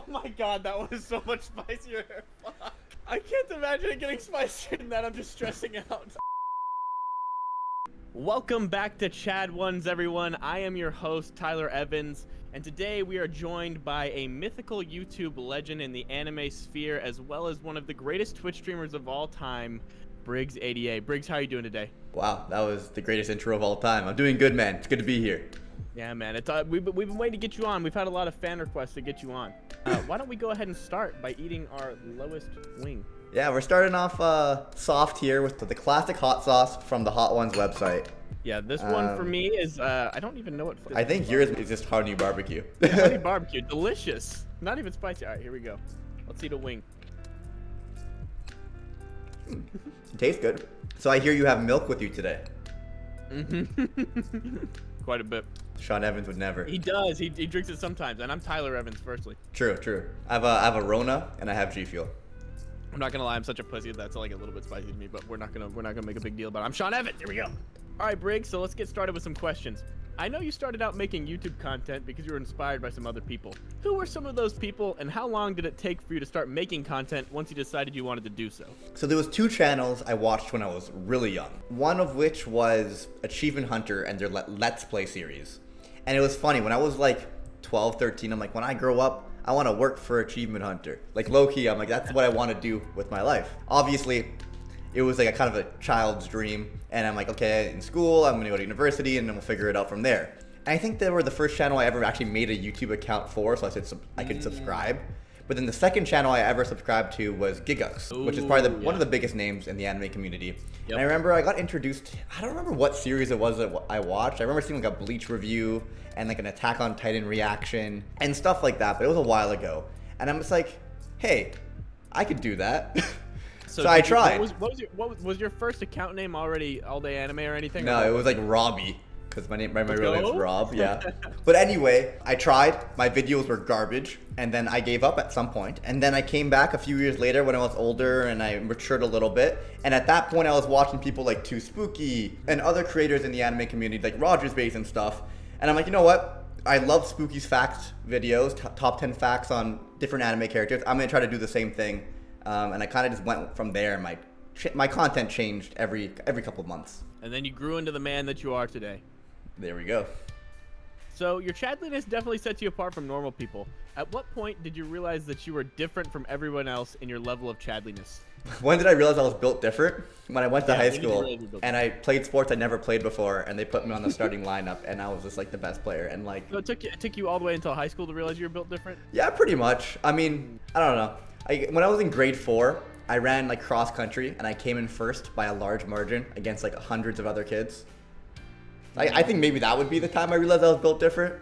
my god, that was so much spicier. Fuck. I can't imagine it getting spicier than that. I'm just stressing out. Welcome back to Chad Ones, everyone. I am your host, Tyler Evans, and today we are joined by a mythical YouTube legend in the anime sphere, as well as one of the greatest Twitch streamers of all time, Briggs 88. Briggs, how are you doing today? Wow, that was the greatest intro of all time. I'm doing good, man. It's good to be here. Yeah, man. We've been waiting to get you on. We've had a lot of fan requests to get you on. Why don't we go ahead and start by eating our lowest wing? Yeah, we're starting off soft here with the classic hot sauce from the Hot Ones website. Yeah, this one for me is, I don't even know what. I think yours is just honey barbecue. Honey barbecue, delicious. Not even spicy. All right, here we go. Let's eat a wing. It tastes good. So I hear you have milk with you today. Mm-hmm. Quite a bit. Sean Evans would never. He does. He drinks it sometimes, and I'm Tyler Evans, firstly. True. I have a Rona and I have G Fuel. I'm not gonna lie, I'm such a pussy. That's like a little bit spicy to me, but we're not gonna make a big deal about it. I'm Sean Evans. Here we go. All right, Briggs. So let's get started with some questions. I know you started out making YouTube content because you were inspired by some other people. Who were some of those people, and how long did it take for you to start making content once you decided you wanted to do so? So there was two channels I watched when I was really young. One of which was Achievement Hunter and their Let's Play series. And it was funny, when I was like 12, 13, I'm like, when I grow up, I want to work for Achievement Hunter. Like low-key, I'm like, that's what I want to do with my life. Obviously, it was like a kind of a child's dream. And I'm like, okay, in school, I'm going to go to university and then we'll figure it out from there. And I think they were the first channel I ever actually made a YouTube account for, so I could subscribe. But then the second channel I ever subscribed to was Gigux, which is probably one of the biggest names in the anime community. Yep. And I remember I got introduced, I don't remember what series it was that I watched. I remember seeing like a Bleach review and like an Attack on Titan reaction and stuff like that, but it was a while ago. And I'm just like, hey, I could do that. So I tried. What was your first account name already All Day Anime or anything? No, it was like Robbie. Because my real name's Rob, yeah. But anyway, I tried. My videos were garbage, and then I gave up at some point. And then I came back a few years later when I was older and I matured a little bit. And at that point, I was watching people like Too Spooky and other creators in the anime community, like Rogers Base and stuff. And I'm like, you know what? I love Spooky's facts videos, top 10 facts on different anime characters. I'm gonna try to do the same thing. And I kind of just went from there. My content changed every couple of months. And then you grew into the man that you are today. There we go. So your Chadliness definitely sets you apart from normal people. At what point did you realize that you were different from everyone else in your level of Chadliness? When did I realize I was built different? When I went to high school and I played sports I never played before, and they put me on the starting lineup, and I was just like the best player. And like, so it took you all the way until high school to realize you were built different? Yeah, pretty much. I mean, I don't know. When I was in grade 4, I ran like cross country, and I came in first by a large margin against like hundreds of other kids. I think maybe that would be the time I realized I was built different.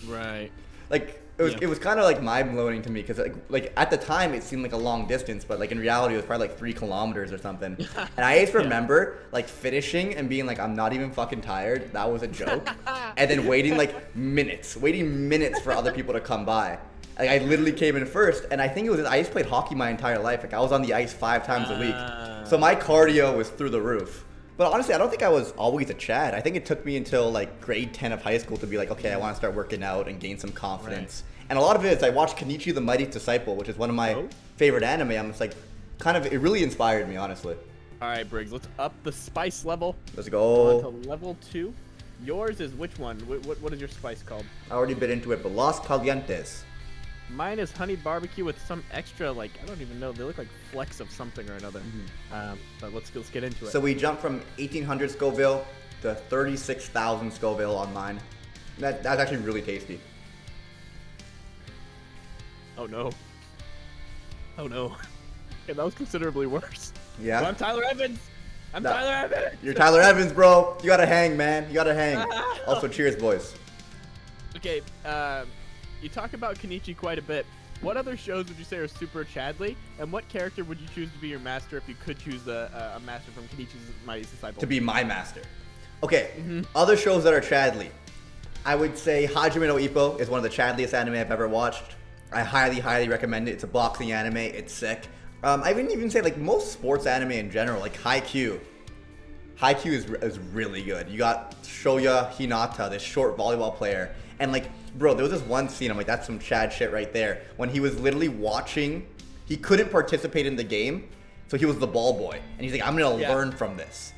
Right. Like it was kind of like mind blowing to me because like at the time it seemed like a long distance, but like in reality it was probably like 3 kilometers or something. And I just remember like finishing and being like, I'm not even fucking tired. That was a joke. And then waiting minutes for other people to come by. Like I literally came in first, and I think it was I just played hockey my entire life. Like I was on the ice 5 times a week, so my cardio was through the roof. But honestly, I don't think I was always a Chad. I think it took me until like grade 10 of high school to be like, okay, I want to start working out and gain some confidence. Right. And a lot of it is I watched Kenichi the Mighty Disciple, which is one of my favorite anime. I'm just like, it really inspired me, honestly. All right, Briggs, let's up the spice level. Let's go. On to level 2. Yours is which one? What is your spice called? I already bit into it, but Los Calientes. Mine is honey barbecue with some extra, like, I don't even know. They look like flecks of something or another. But let's get into it. So we jump from 1800 Scoville to 36,000 Scoville on mine. That's actually really tasty. Oh no. Oh no. Yeah, that was considerably worse. Yeah. Well, I'm Tyler Evans. Tyler Evans. You're Tyler Evans, bro. You gotta hang, man. You gotta hang. Also, cheers, boys. Okay, you talk about Kenichi quite a bit. What other shows would you say are super Chadly? And what character would you choose to be your master if you could choose a master from Kenichi's Mighty Disciple? To be my master. Okay, other shows that are Chadly. I would say Hajime no Ippo is one of the Chadliest anime I've ever watched. I highly, highly recommend it. It's a boxing anime. It's sick. I wouldn't even say like most sports anime in general, like Haikyuu. Haikyuu is really good. You got Shoya Hinata, this short volleyball player, And like, bro, there was this one scene, I'm like, that's some Chad shit right there. When he was literally watching, he couldn't participate in the game, so he was the ball boy. And he's like, I'm gonna learn from this.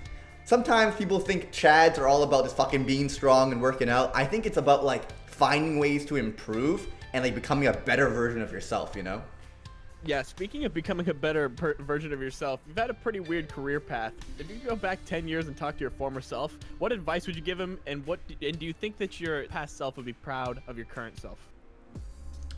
Sometimes people think Chads are all about just fucking being strong and working out. I think it's about like finding ways to improve and like becoming a better version of yourself, you know? Yeah, speaking of becoming a better version of yourself, you've had a pretty weird career path. If you could go back 10 years and talk to your former self, what advice would you give him, and do you think that your past self would be proud of your current self?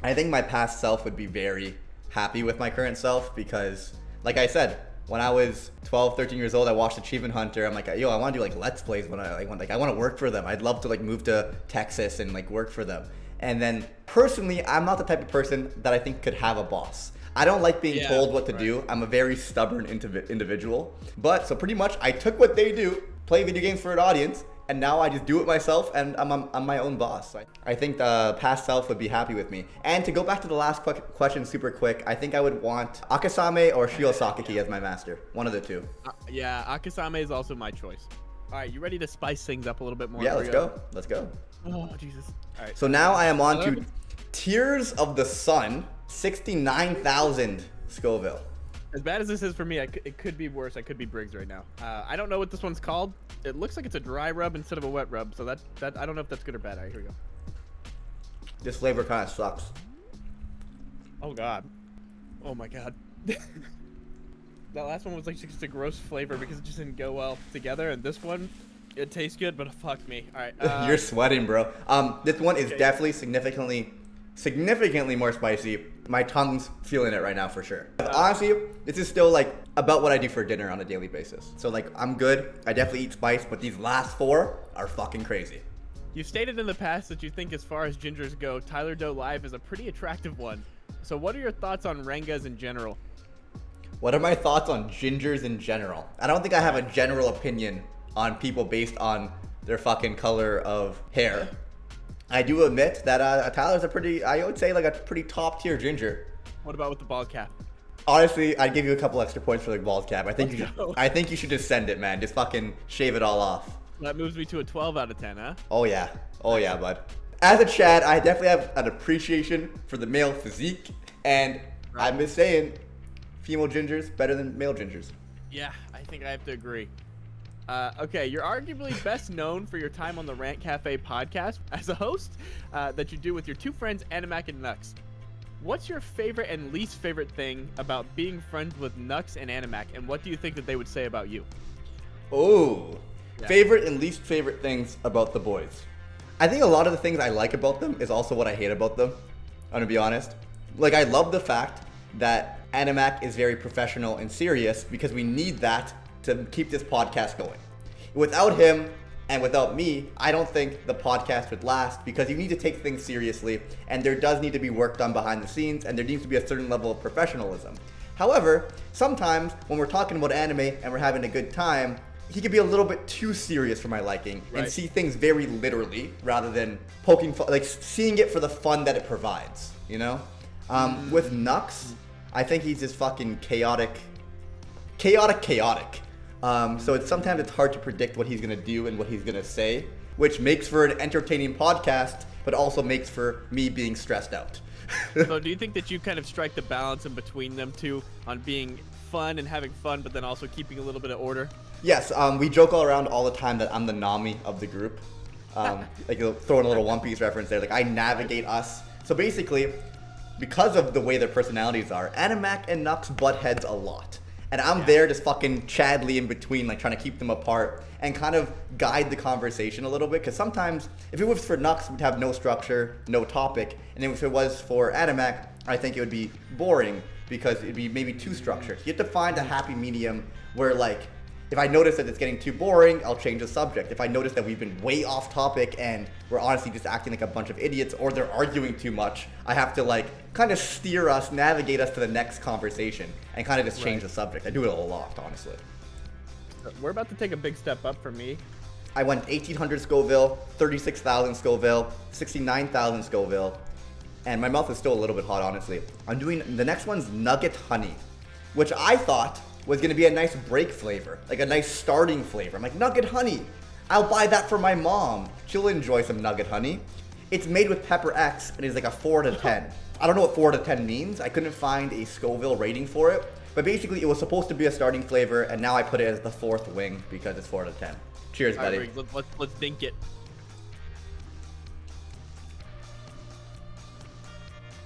I think my past self would be very happy with my current self because, like I said, when I was 12, 13 years old, I watched Achievement Hunter. I'm like, yo, I want to do like Let's Plays when I want to work for them. I'd love to like move to Texas and like work for them. And then personally, I'm not the type of person that I think could have a boss. I don't like being told what to do. I'm a very stubborn individual. But so pretty much I took what they do, play video games for an audience, and now I just do it myself and I'm my own boss. I think the past self would be happy with me. And to go back to the last question super quick, I think I would want Akasame or Shiosakaki as my master. One of the two. Yeah, Akasame is also my choice. All right, you ready to spice things up a little bit more? Yeah, let's go. Let's go. Oh, Jesus. All right. So now I am on to Tears of the Sun, 69,000 Scoville. As bad as this is for me, it could be worse. I could be Briggs right now. I don't know what this one's called. It looks like it's a dry rub instead of a wet rub. So that I don't know if that's good or bad. All right, here we go. This flavor kind of sucks. Oh God. Oh my God. That last one was like just a gross flavor because it just didn't go well together. And this one, it tastes good, but fuck me. All right. You're sweating, bro. This one is definitely significantly more spicy. My tongue's feeling it right now for sure. Honestly, this is still like about what I do for dinner on a daily basis. So like, I'm good. I definitely eat spice, but these last four are fucking crazy. You've stated in the past that you think as far as gingers go, Tyler Doe Live is a pretty attractive one. So what are your thoughts on Rengas in general? What are my thoughts on gingers in general? I don't think I have a general opinion on people based on their fucking color of hair. I do admit that Tyler's I would say like a pretty top tier ginger. What about with the bald cap? Honestly, I'd give you a couple extra points for the bald cap. I think you should just send it, man. Just fucking shave it all off. That moves me to a 12 out of 10, huh? Oh yeah, bud. As a Chad, I definitely have an appreciation for the male physique, and I've been saying female gingers better than male gingers. Yeah, I think I have to agree. Okay, you're arguably best known for your time on the Rant Cafe podcast as a host that you do with your two friends, Animac and Nux. What's your favorite and least favorite thing about being friends with Nux and Animac, and what do you think that they would say about you? Oh, favorite and least favorite things about the boys. I think a lot of the things I like about them is also what I hate about them. I'm gonna be honest. Like, I love the fact that Animac is very professional and serious because we need that to keep this podcast going. Without him and without me, I don't think the podcast would last because you need to take things seriously and there does need to be work done behind the scenes and there needs to be a certain level of professionalism. However, sometimes when we're talking about anime and we're having a good time, he could be a little bit too serious for my liking and see things very literally rather than seeing it for the fun that it provides, you know? With Nux, I think he's just fucking chaotic. So sometimes it's hard to predict what he's gonna do and what he's gonna say, which makes for an entertaining podcast, but also makes for me being stressed out. So do you think that you kind of strike the balance in between them two on being fun and having fun, but then also keeping a little bit of order? Yes, we joke all around all the time that I'm the Nami of the group. Like throwing a little One Piece reference there. Like I navigate us. So basically, because of the way their personalities are, Animac and Nux butt heads a lot. And I'm there just fucking Chadley in between, like trying to keep them apart and kind of guide the conversation a little bit. Because sometimes, if it was for Nux, we'd have no structure, no topic. And then if it was for Animac, I think it would be boring because it'd be maybe too structured. You have to find a happy medium where, like, if I notice that it's getting too boring, I'll change the subject. If I notice that we've been way off topic and we're honestly just acting like a bunch of idiots or they're arguing too much, I have to like kind of steer us, navigate us to the next conversation and kind of just change the subject. I do it a lot, honestly. We're about to take a big step up for me. I went 1,800 Scoville, 36,000 Scoville, 69,000 Scoville, and my mouth is still a little bit hot, honestly. I'm doing, the next one's Nugget Honey, which I thought was gonna be a nice break flavor, like a nice starting flavor. I'm like, Nugget Honey, I'll buy that for my mom. She'll enjoy some Nugget Honey. It's made with pepper X and is like a 4 to 10. I don't know what 4 to 10 means. I couldn't find a Scoville rating for it. But basically, it was supposed to be a starting flavor, and now I put it as the 4th wing because it's 4 to 10. Cheers, buddy. Right, let's dink it.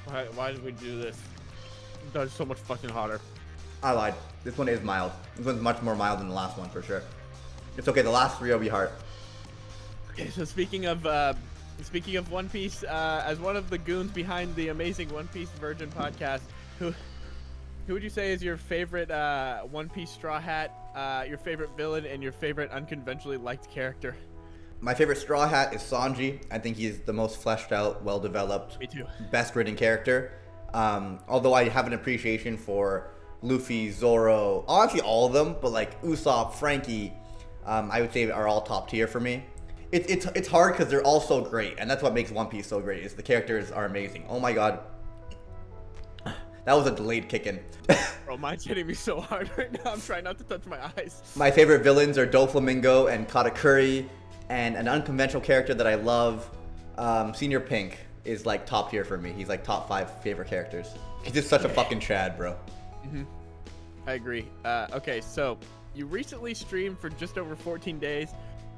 Why did we do this? That's so much fucking hotter. I lied. This one is mild. This one's much more mild than the last one for sure. It's okay. The last 3 will be hard. Okay, so speaking of One Piece, as one of the goons behind the amazing One Piece Virgin podcast, who would you say is your favorite One Piece Straw Hat, your favorite villain, and your favorite unconventionally liked character? My favorite Straw Hat is Sanji. I think he's the most fleshed out, well-developed, Me too. best written character. Although I have an appreciation for Luffy, Zoro, honestly all of them, but like Usopp, Frankie, I would say are all top tier for me. It's hard because they're all so great, and that's what makes One Piece so great, is the characters are amazing. Oh my god. That was a delayed kick-in. Bro, mine's hitting me so hard right now. I'm trying not to touch my eyes. My favorite villains are Doflamingo and Katakuri, and an unconventional character that I love, Senior Pink, is like top tier for me. He's like top 5 favorite characters. He's just such a fucking Chad, bro. I agree. Okay, so you recently streamed for just over 14 days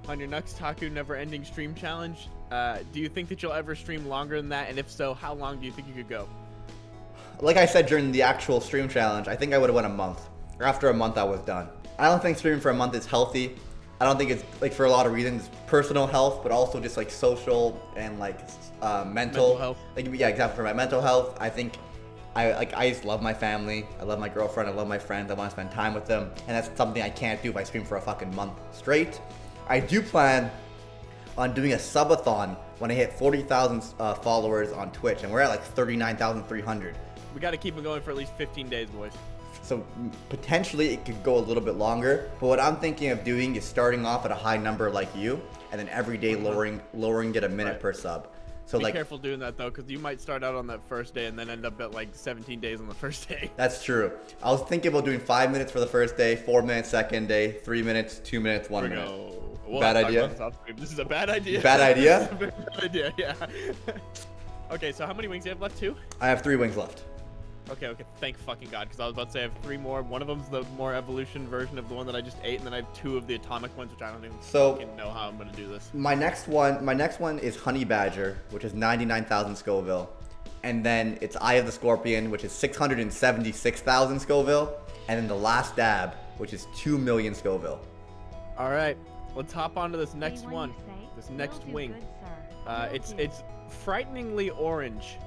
on your Nux Taku Never Ending Stream Challenge. Do you think that you'll ever stream longer than that? And if so, how long do you think you could go? Like I said during the actual stream challenge, I think I would have went a month. After a month, I was done. I don't think streaming for a month is healthy. I don't think it's like for a lot of reasons, personal health, but also just like social and like mental health. Like yeah, exactly, for my mental health. I think I just love my family. I love my girlfriend. I love my friends. I want to spend time with them, and that's something I can't do if I stream for a fucking month straight. I do plan on doing a subathon when I hit 40,000 followers on Twitch, and we're at like 39,300. We got to keep it going for at least 15 days, boys. So potentially it could go a little bit longer, but what I'm thinking of doing is starting off at a high number like you, and then every day lowering it a minute per sub. So Be like, careful doing that though, because you might start out on that first day and then end up at like 17 days on the first day. that's true. I was thinking about doing 5 minutes for the first day, 4 minutes second day, 3 minutes, 2 minutes, 1 minute. Bad idea? This is a bad idea. Bad idea? Bad idea, yeah. Okay, so how many wings do you have left? 2? I have 3 wings left. Okay, thank fucking God, because I was about to say I have 3 more. One of them's the more evolution version of the one that I just ate, and then I have 2 of the atomic ones, which I don't even fucking know how I'm gonna do this. My next one is Honey Badger, which is 99,000 Scoville. And then it's Eye of the Scorpion, which is 676,000 Scoville. And then the Last Dab, which is 2 million Scoville. All right, let's hop onto this next one. This next wing. It's frighteningly orange.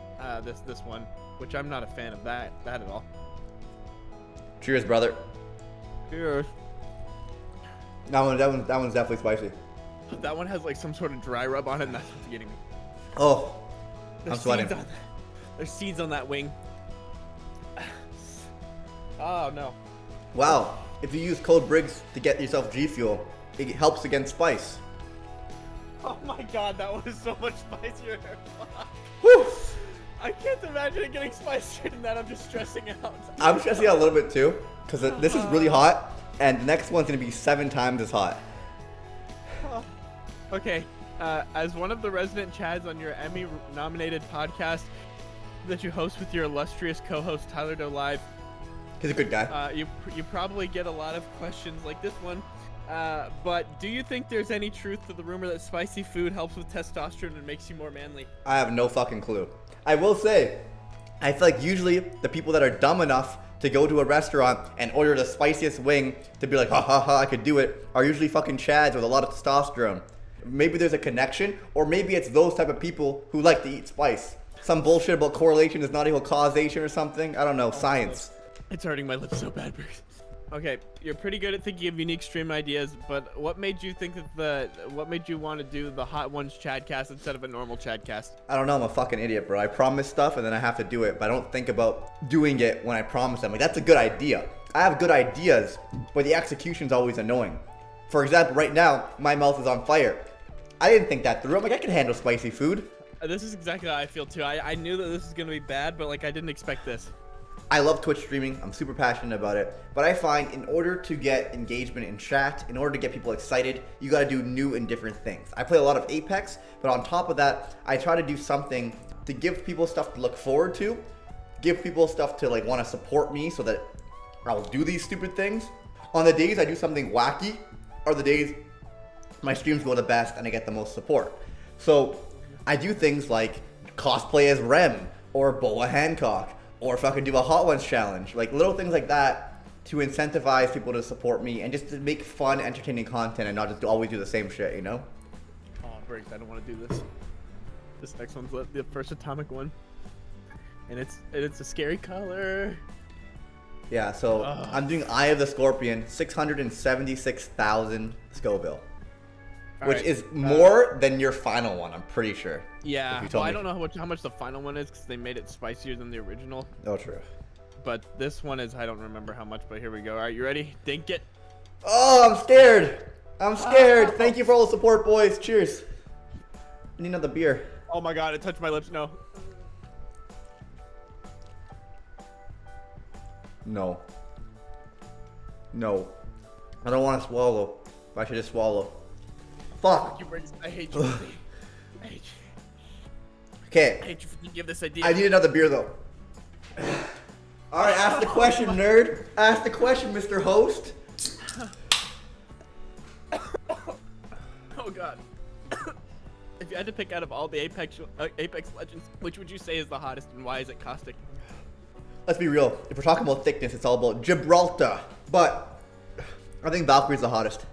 This one, which I'm not a fan of that at all. Cheers, brother. Cheers. That one's definitely spicy. That one has like some sort of dry rub on it, and that's what's getting me. Oh, I'm sweating. There's seeds on that wing. Oh no. Wow. If you use code Briggs to get yourself G Fuel, it helps against spice. Oh my God, that was so much spicier. Woo! I can't imagine it getting spicier than that. I'm just stressing out. I'm stressing out a little bit too, because this is really hot, and the next one's gonna be 7 times as hot. Okay, as one of the resident Chads on your Emmy-nominated podcast that you host with your illustrious co-host Tyler Doe Live, He's a good guy. you probably get a lot of questions like this one. But do you think there's any truth to the rumor that spicy food helps with testosterone and makes you more manly? I have no fucking clue. I will say, I feel like usually the people that are dumb enough to go to a restaurant and order the spiciest wing to be like, ha ha ha, I could do it, are usually fucking Chads with a lot of testosterone. Maybe there's a connection, or maybe it's those type of people who like to eat spice. Some bullshit about correlation is not equal causation or something. I don't know, science. It's hurting my lips so bad, Bruce. Okay, you're pretty good at thinking of unique stream ideas, but what made you think that what made you want to do the Hot Ones Chadcast instead of a normal Chadcast? I don't know, I'm a fucking idiot, bro. I promise stuff and then I have to do it, but I don't think about doing it when I promise them. Like, that's a good idea. I have good ideas, but the execution's always annoying. For example, right now, my mouth is on fire. I didn't think that through. I'm like, I can handle spicy food. This is exactly how I feel too. I knew that this was gonna be bad, but like I didn't expect this. I love Twitch streaming. I'm super passionate about it. But I find in order to get engagement in chat, in order to get people excited, you gotta do new and different things. I play a lot of Apex, but on top of that, I try to do something to give people stuff to look forward to, give people stuff to like want to support me so that I'll do these stupid things. On the days I do something wacky are the days my streams go the best and I get the most support. So I do things like cosplay as Rem or Boa Hancock or fucking do a Hot Ones challenge, like little things like that to incentivize people to support me and just to make fun, entertaining content and not just always do the same shit, you know? Oh, Briggs, I don't want to do this. This next one's the first atomic one, and it's a scary color. Yeah, so I'm doing Eye of the Scorpion, 676,000 Scoville. Which is more than your final one, I'm pretty sure. Yeah, well, I don't know how much the final one is because they made it spicier than the original. Oh, true. But this one is, I don't remember how much, but here we go. All right, you ready? Dink it. Oh, I'm scared. I'm scared. Thank you for all the support, boys. Cheers. I need another beer. Oh my god, it touched my lips. No. No. No. I don't want to swallow. I should just swallow. Fuck. I hate you. I hate you. Okay. I hate you for thinking of this idea. I need another beer though. Alright, ask the question, nerd. Ask the question, Mr. Host. Oh god. If you had to pick out of all the Apex Legends, which would you say is the hottest and why is it caustic? Let's be real. If we're talking about thickness, it's all about Gibraltar. But I think Valkyrie's the hottest.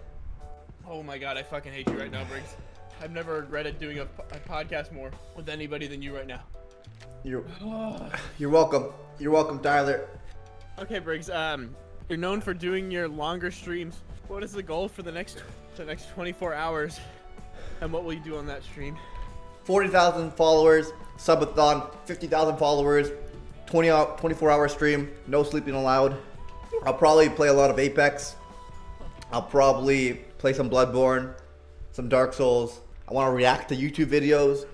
Oh my god, I fucking hate you right now, Briggs. I've never regretted doing a podcast more with anybody than you right now. You're welcome. You're welcome, Tyler. Okay, Briggs. You're known for doing your longer streams. What is the goal for the next 24 hours? And what will you do on that stream? 40,000 followers, subathon, 50,000 followers, 24-hour stream, no sleeping allowed. I'll probably play a lot of Apex. I'll probably play some Bloodborne, some Dark Souls. I want to react to YouTube videos,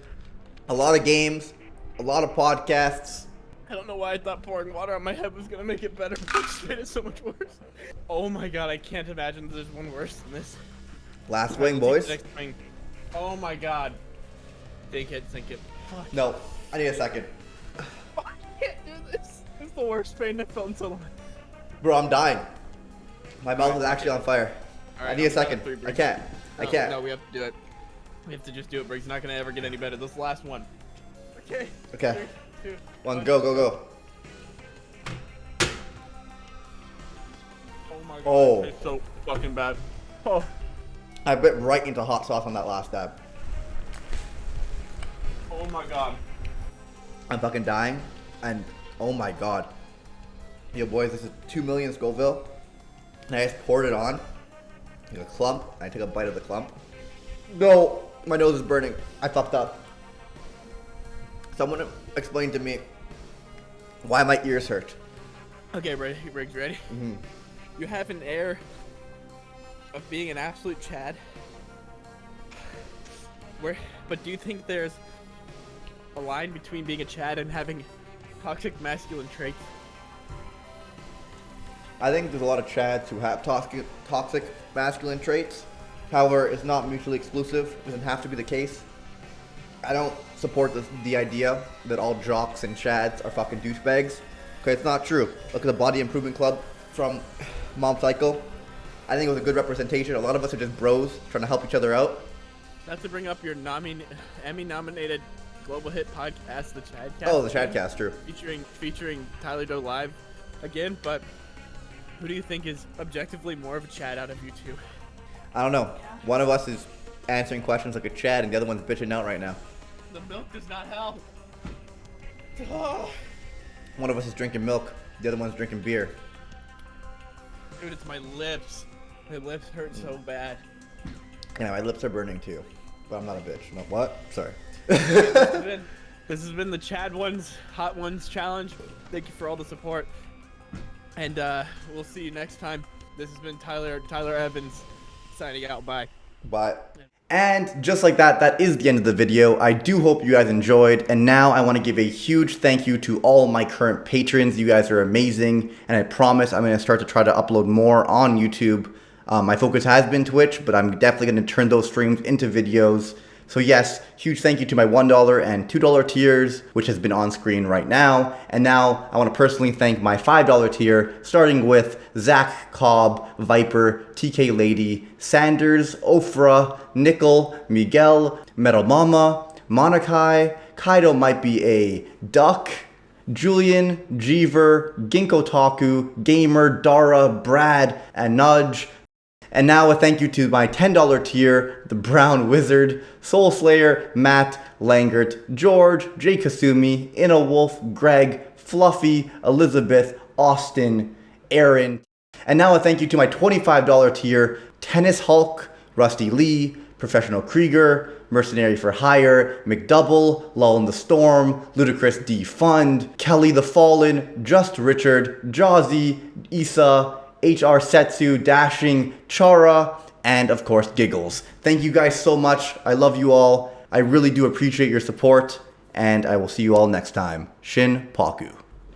a lot of games, a lot of podcasts. I don't know why I thought pouring water on my head was gonna make it better, but it just made it so much worse. Oh my god, I can't imagine there's one worse than this. Last swing, boys. Next swing. Oh my god. Sink it. Fuck. No, I need a second. I can't do this. This is the worst pain I've felt in so long. Bro, I'm dying. My mouth is actually on fire. Right, I need a second. I can't. I can't. No, we have to do it. We have to just do it, Briggs. It's not gonna ever get any better. This is the last one. Okay. Okay. 3, 2, 1, go. Oh my god. Oh. It's so fucking bad. Oh. I bit right into hot sauce on that last dab. Oh my god. I'm fucking dying, and oh my god. Yo, boys, this is 2 million Scoville, and I just poured it on, like a clump, and I took a bite of the clump. No, my nose is burning. I fucked up. Someone explain to me why my ears hurt. Okay, Briggs, ready? Mm-hmm. You have an air of being an absolute Chad. But do you think there's a line between being a Chad and having toxic masculine traits? I think there's a lot of Chads who have toxic masculine traits. However, it's not mutually exclusive. It doesn't have to be the case. I don't support the idea that all jocks and Chads are fucking douchebags. Okay, it's not true. Look at the Body Improvement Club from Mom Cycle. I think it was a good representation. A lot of us are just bros trying to help each other out. Not to bring up your Emmy-nominated global hit podcast, The Chadcast. Oh, the Chadcast, true. Featuring Tyler Doe live again, but who do you think is objectively more of a Chad out of you two? I don't know. One of us is answering questions like a Chad, and the other one's bitching out right now. The milk does not help. One of us is drinking milk. The other one's drinking beer. Dude, it's my lips. My lips hurt so bad. Yeah, my lips are burning too. But I'm not a bitch. No, what? Sorry. This has been the Chad Hot Ones Challenge. Thank you for all the support. And we'll see you next time. This has been Tyler Evans signing out. Bye. Bye. And just like that, that is the end of the video. I do hope you guys enjoyed. And now I want to give a huge thank you to all my current patrons. You guys are amazing. And I promise I'm going to start to try to upload more on YouTube. My focus has been Twitch, but I'm definitely going to turn those streams into videos. So yes, huge thank you to my $1 and $2 tiers, which has been on screen right now. And now I want to personally thank my $5 tier, starting with Zach, Cobb, Viper, TK Lady, Sanders, Ofra, Nickel, Miguel, Metal Mama, Monakai, Kaido might be a duck, Julian, Jeever, Ginkgo Taku, Gamer, Dara, Brad, and Nudge. And now a thank you to my $10 tier, the Brown Wizard, Soul Slayer, Matt, Langert, George, Jay Kasumi, Inna Wolf, Greg, Fluffy, Elizabeth, Austin, Aaron. And now a thank you to my $25 tier, Tennis Hulk, Rusty Lee, Professional Krieger, Mercenary for Hire, McDouble, Lull in the Storm, Ludicrous Defund, Kelly the Fallen, Just Richard, Jawzy, Issa, HR Setsu, Dashing, Chara, and of course Giggles. Thank you guys so much. I love you all. I really do appreciate your support, and I will see you all next time. Shin Paku.